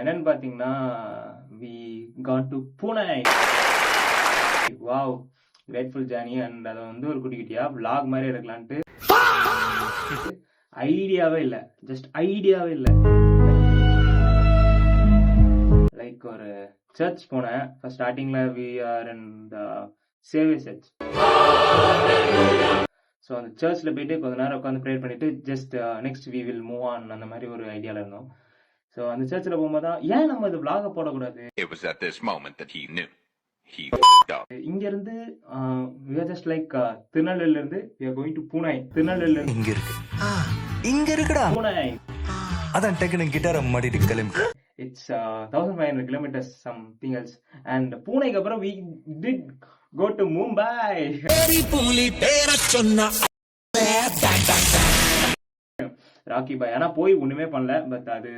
என்னன்னு பாத்தீங்கன்னா we got to Pune. Wow, grateful journey. And அதை வந்து ஒரு குட்டி குட்டியா vlog மாதிரி எடுக்கலான்ட்டு ஐடியாவே இல்லை, ஜஸ்ட் ஐடியாவே இல்லை. லைக் ஒரு சர்ச் போனேன். ஃபர்ஸ்ட் ஸ்டார்டிங்ல we are in the Xavier church. So அந்த சர்ச்சில் போயிட்டு கொஞ்ச நேரம் உட்காந்து ப்ரேயர் பண்ணிட்டு just next we will move on அந்த மாதிரி ஒரு ஐடியாவில் இருந்தோம். ஸோ அந்த சர்ச்சில் போகும்போது தான் ஏன் நம்ம இது vlog போடக்கூடாது, It was at this moment that he knew. He up. இங்கேருந்து we are just like திருநெல்வேலியிலேருந்து we are going to Pune. திருநெல்வேலியிலேருந்து இங்க இருக்கு, இங்க இருக்குடா பூனே. அதான் டக்குனு கிட்டார மாட்டிட்டு கிளம்பி. It's 1500 kilometers something else. And பூனேக்கு அப்புறம் we did go to Mumbai. Rakhi பாய். ஆனா போய் ஒண்ணுமே பண்ணல. பட் அது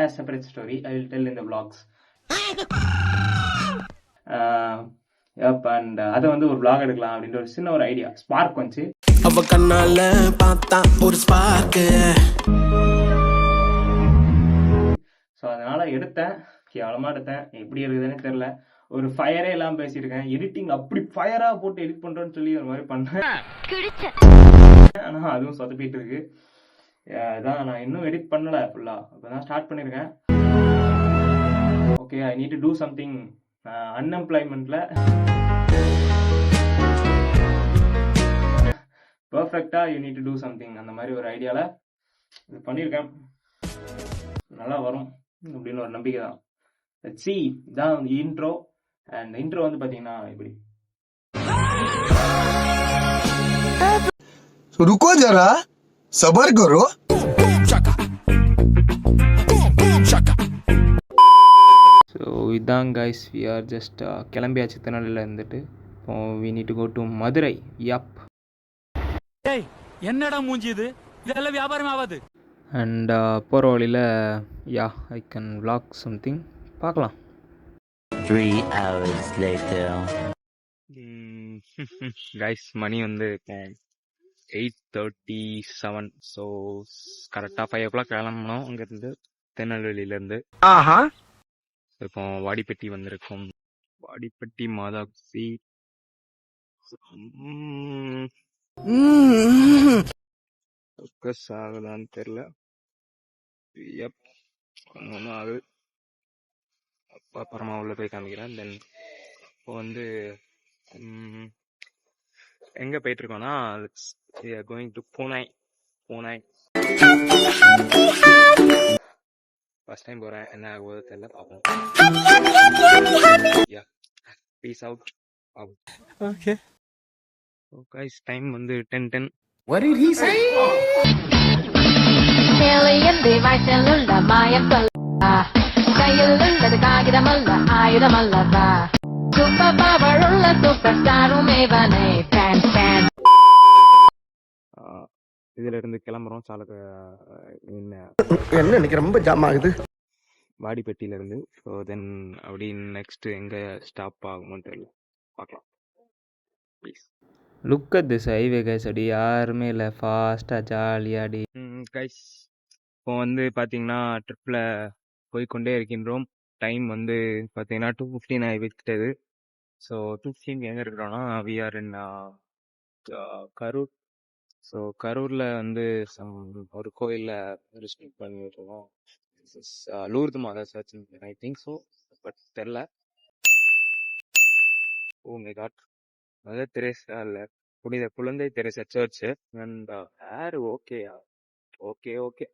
a separate story. I will tell in the vlogs. And அதை வந்து ஒரு vlog எடுக்கலாம் அப்படின்ற ஒரு சின்ன ஒரு ஐடியா ஸ்பார்க் வந்துச்சு. அவ கண்ணால பார்த்தா ஒரு ஸ்பார்க். ஸோ அதனால எடுத்தேன், கேவலமா எடுத்தேன், எப்படி இருக்குதுன்னு தெரியல. ஒரு ஃபயரே எல்லாம் பேசியிருக்கேன். எடிட்டிங் அப்படி ஃபயரா போட்டு எடிட் பண்றேன்னு சொல்லி ஒரு மாதிரி பண்ணேன். ஆனா அதுவும் சொதப்பிட்டு இருக்கு. அதான் நான் இன்னும் எடிட் பண்ணல ஃபுல்லா, இப்பதான் ஸ்டார்ட் பண்ணிருக்கேன். Okay, I need to do something. அன்எம்ப்ளாய்மெண்ட்ல பர்ஃபெக்டா you need to do something அந்த மாதிரி ஒரு ஐடியால இது பண்ணியிருக்கேன். நல்லா வரும் அப்படின்னு ஒரு நம்பிக்கை தான். சி தான் இன்ட்ரோ. அண்ட் இன்ட்ரோ வந்து பாத்தீங்கன்னா இப்படி. रुको जरा सबर करो. ஸோ இதான் கைஸ், வி ஆர் ஜஸ்ட் கிளம்பியாச்சு திருநெல்வேலியில் இருந்துட்டு. இப்போ we need to go to Madurai. Yep. என்னடா மூஞ்சி இது, இதெல்லாம் வியாபாரம் ஆகாது. அண்ட் போகிற வழியில் yeah I can vlog something, பார்க்கலாம். 3 hours later. கைஸ் மணி வந்து 8:37. ஸோ கரெக்டாக 5 o'clock கிளம்பணும் அங்கேருந்து, திருநெல்வேலியிலேருந்து. இப்போ வாடிப்பட்டி வந்திருக்கோம். வாடிப்பட்டி மாதா குசி. ஃபோக்கஸ் ஆகுதான்னு தெரியல. யப், ஒன்றும் ஆகுது. அப்புறமா உள்ள போய் காமிக்கிறேன். தென் இப்போ வந்து எங்கே போயிட்டு இருக்கோம்னா going to Pune. Pune first time போகிறேன், என்ன ஆகுது தெரியல, பார்ப்போம். Yeah, peace out. Okay. So guys time வந்து 10:10. What did he say? Alien device உள்ள மாயம் சொல்ல, கையில் உள்ளது காகிதமல்ல ஆயுதமல்லவா, சூப்பர் பவர் உள்ள சூப்பர் ஸ்டாரும் இவனே. இதுல இருந்து கிளம்புறோம். சாலக என்ன இன்னைக்கு ரொம்ப ஜாம் ஆகுது. வாடிப்பட்டியில இருந்து. ஸோ தென் அப்படி நெக்ஸ்ட் எங்க ஸ்டாப் ஆகுமோ தெரியல, பார்க்கலாம். Please look at this highway guys. அப்படி யாருமே இல்லை, ஃபாஸ்ட்டாக ஜாலியாடி கைஸ். இப்போ வந்து பார்த்தீங்கன்னா ட்ரிப்பில் போய்கொண்டே இருக்கின்றோம். டைம் வந்து பார்த்தீங்கன்னா 2:15 ஆகிவிட்டது. ஸோ 2:15 எங்கே இருக்கிறோன்னா we are in Karur. So கரூரில் வந்து ஒரு கோயிலில் ரிஸ்ட்ரிக்ட் பண்ணிட்டுருக்கோம். Lourdes Mata church I think so, but தெரில. ஓ மை காட், அதாவது தெரேசா இல்லை, புனித குழந்தை தெரேசா சர்ச்சு. அண்ட் யாரு ஓகேயா? ஓகே ஓகே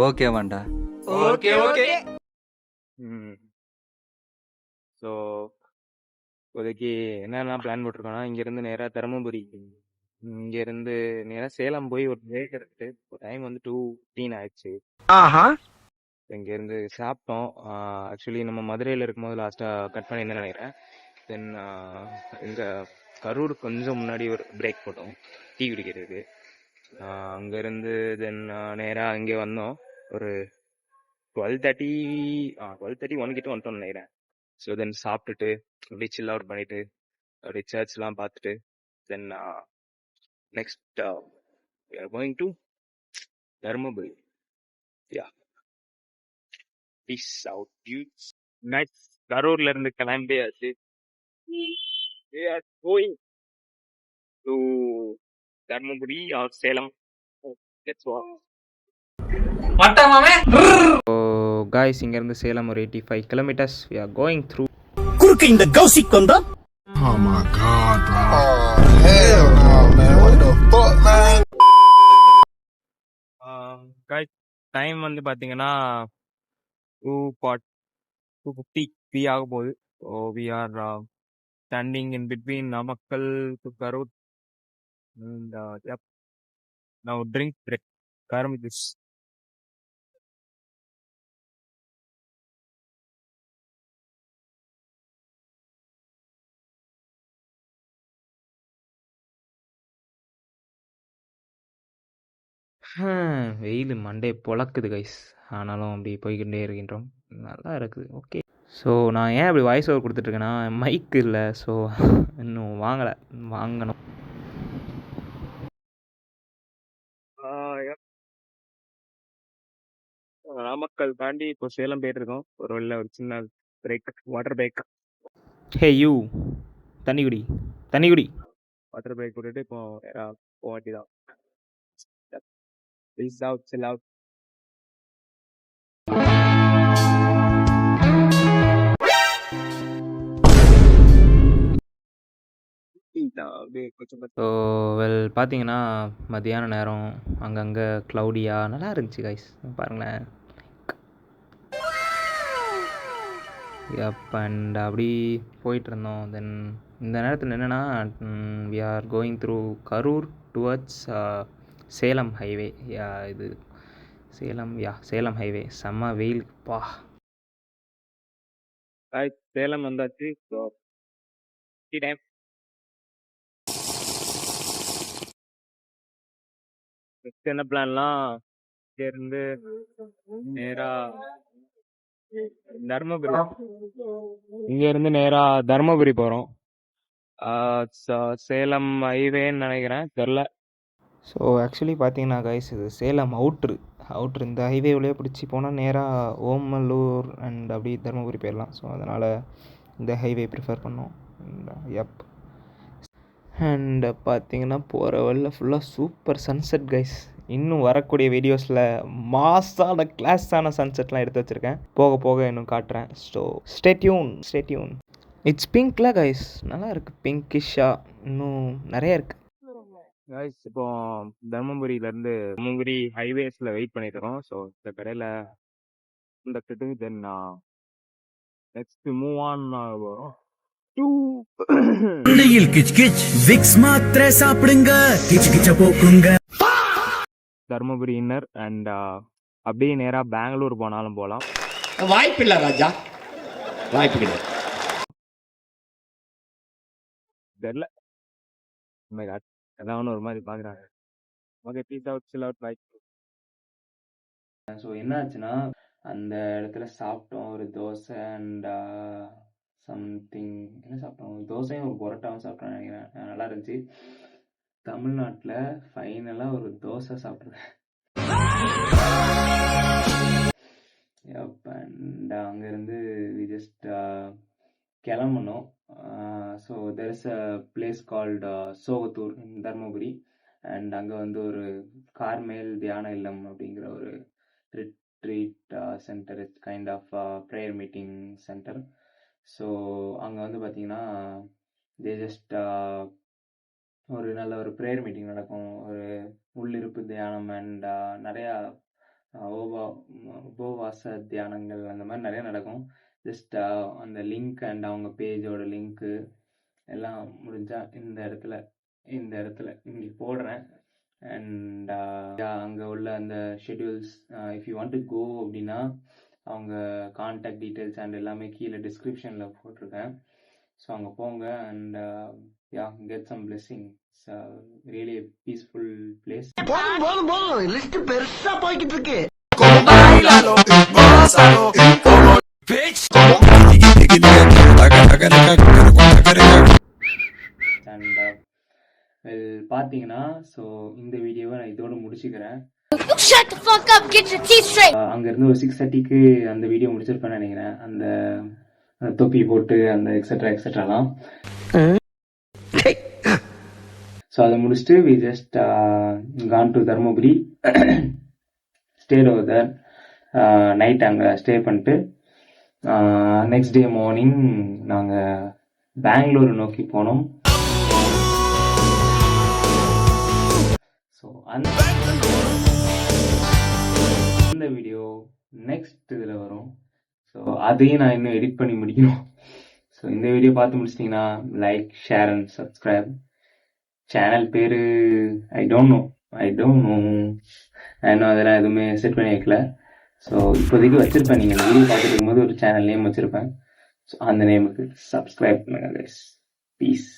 ஓகே வேண்டா. Okay okay. ஸோ இப்போதைக்கு என்னெல்லாம் பிளான் போட்டிருக்கோன்னா, இங்கேருந்து நேராக தருமபுரி, இங்கேருந்து நேராக சேலம் போய் ஒரு பிரேக் எடுத்துட்டு, டைம் வந்து 2:15 ஆயிடுச்சு. இங்கேருந்து சாப்பிட்டோம். ஆக்சுவலி நம்ம மதுரையில் இருக்கும்போது லாஸ்ட்டாக கட் பண்ணியிருந்தேன்னு நினைக்கிறேன். தென் இங்கே கரூர் கொஞ்சம் முன்னாடி ஒரு பிரேக் போட்டோம் டீ குடிக்கிறதுக்கு. அங்கேருந்து தென் நேராக இங்கே வந்தோம். ஒரு 12:31 கிட்ட வந்துட்டோம்னு நினைக்கிறேன். ஸோ தென் சாப்பிட்டுட்டு அப்படியே சில் அவுட் பண்ணிட்டு அப்படியே சர்ச்லாம் பார்த்துட்டு then next going to Dharmapuri. Yeah, peace out dudes. Nice. கரூர்ல இருந்து கிளம்பியாச்சு. We are going to Dharmapuri or Salem. That's all. So guys, இங்கேருந்து சேலம் ஒரு 85 kilometers. We are going through. குறுக்கு இந்த கௌசிக் வந்தா guys, டைம் வந்து பார்த்தீங்கன்னா 2:50 p ஆக போகுது. So we are standing in between Namakkal to Karur. And yep, now drink break. காரம் ஜூஸ். வெயில் மண்டே பொழக்குது கைஸ். ஆனாலும் அப்படி போய்கிட்டே இருக்கின்றோம். நல்லா இருக்குது. ஓகே. ஸோ நான் ஏன் அப்படி வாய்ஸ் ஓவர் கொடுத்துட்ருக்கேன்னா மைக் இல்லை. ஸோ இன்னும் வாங்கலை, வாங்கணும். நாமக்கல் தாண்டி இப்போ சேலம் போயிட்டு இருக்கோம். ஒரு வழியில் ஒரு சின்ன break, water break. Hey you, தண்ணி குடி, தண்ணி குடி. வாட்டர் பிரேக் போட்டுட்டு இப்போ போக வேண்டியதான். Peace out, chill out. So well பார்த்தீங்கன்னா மத்தியான நேரம் அங்கங்கே க்ளவுடியாக நல்லா இருந்துச்சு கைஸ். பாருங்களேன். அப் அண்ட் அப்படி போயிட்டு இருந்தோம். தென் இந்த நேரத்தில் என்னென்னா we are going through Karur towards Salem highway. இது சேலம் ஹைவே. செம்ம வெயில் பா. சேலம் வந்தாச்சு. ஸோ டைம் என்ன பிளான்லாம் இருந்து நேரா தர்மபுரி, இங்க இருந்து நேரா தர்மபுரி போறோம். சேலம் ஹைவேன்னு நினைக்கிறேன், தெரில. ஸோ ஆக்சுவலி பார்த்தீங்கன்னா கைஸ், இது சேலம் அவுட்ரு. இந்த ஹைவேவிலே பிடிச்சி போனால் நேராக ஓமலூர் அண்ட் அப்படி தருமபுரி போயிடலாம். ஸோ அதனால் இந்த ஹைவே ப்ரிஃபர் பண்ணோம். எப் அண்ட் பார்த்தீங்கன்னா போகிற வழியில் ஃபுல்லாக சூப்பர் சன்செட் கைஸ். இன்னும் வரக்கூடிய வீடியோஸில் மாஸான கிளாஸான சன்செட்லாம் எடுத்து வச்சுருக்கேன். போக போக இன்னும் காட்டுறேன். So stay tune. இட்ஸ் பிங்க்ல கைஸ், நல்லா இருக்குது. பிங்கிஷாக இன்னும் நிறைய இருக்குது கைஸ். இப்போ தர்மபுரி ஹைவேஸில் வெயிட் பண்ணிட்டு இருக்கோம். ஸோ இந்த கடையில் தென் நெக்ஸ்ட் மூவ் ஆன் வரும். தர்மபுரி இன்னர் அண்ட் அப்படியே நேராக பெங்களூர் போனாலும் போகலாம். வாய்ப்பில்லை ராஜா, வாய்ப்பு கிடையாது. தெரியல, ஏதாவது ஒரு மாதிரி பார்க்குறாங்க. Okay, peace out, chill out, bye. So என்ன ஆச்சுன்னா அந்த இடத்துல சாப்பிட்டோம் ஒரு தோசை அண்ட் சம்திங். என்ன சாப்பிட்டோம்? தோசையும் ஒரு பரோட்டாவும் சாப்பிட்டோம் நினைக்கிறேன். நல்லா இருந்துச்சு. தமிழ்நாட்டில் ஃபைனலாக ஒரு தோசை சாப்பிட்ருக்கேன். அண்ட் அங்கேருந்து வி ஜஸ்ட் கிளம்பணும். So there is a place called Sogathur in Dharmapuri. And அங்கே வந்து ஒரு கார்மேல் தியான இல்லம் அப்படிங்கிற ஒரு retreat centre. It's kind of prayer meeting centre. So அங்கே வந்து பார்த்தீங்கன்னா தே ஜஸ்ட் ஒரு நல்ல ஒரு ப்ரேயர் மீட்டிங் நடக்கும். ஒரு உள்ளிருப்பு தியானம் அண்ட் நிறையா உபவாச தியானங்கள் அந்த மாதிரி நிறையா நடக்கும். ஜஸ்ட் அந்த லிங்க் அண்ட் அவங்க பேஜோட லிங்க்கு எல்லாம் முடிஞ்சால் இந்த இடத்துல இங்கே போடுறேன். அண்ட் அங்கே உள்ள அந்த schedules, if you want to go அப்படின்னா அவங்க கான்டாக்ட் டீட்டெயில்ஸ் அண்ட் எல்லாமே கீழே டிஸ்கிரிப்ஷனில் போட்டிருக்கேன். ஸோ அங்கே போங்க and get some blessing. Really peaceful place. போதும் லிஸ்ட் பெருசா போய்கிட்டு இருக்கு. அண்ட் பார்த்தீங்கன்னா ஸோ இந்த வீடியோவை நான் இதோடு முடிச்சுக்கிறேன். Shut the fuck up, get your teeth straight. அங்கேருந்து ஒரு 6:30க்கு அந்த வீடியோ முடிச்சிருப்பேன்னு நினைக்கிறேன். அந்த தொப்பி போட்டு அந்த எக்ஸட்ராலாம். ஸோ அதை முடிச்சுட்டு we just gone to Dharmapuri, stayed over there. Night அங்கே ஸ்டே பண்ணிட்டு நெக்ஸ்ட் டே மார்னிங் நாங்கள் பெங்களூர் நோக்கி போனோம். ஸோ அந்த வீடியோ நெக்ஸ்ட் இதில் வரும். ஸோ அதையும் நான் இன்னும் எடிட் பண்ணி முடிக்கணும். ஸோ இந்த வீடியோ பார்த்து முடிச்சிட்டிங்கன்னா like, share and subscribe. Channel பேர் ஐ டோன்ட் நோ நான் இன்னும் அதெல்லாம் எதுவுமே செட் பண்ணி வைக்கல. ஸோ இப்போதைக்கு வச்சுருப்பேன். நீங்கள் இந்த வீடியோ பார்த்துட்டு இருக்கும்போது ஒரு சேனல் நேம் வச்சுருப்பேன். ஸோ அந்த நேமுக்கு சப்ஸ்கிரைப் பண்ணுங்கள் கைஸ். பீஸ்.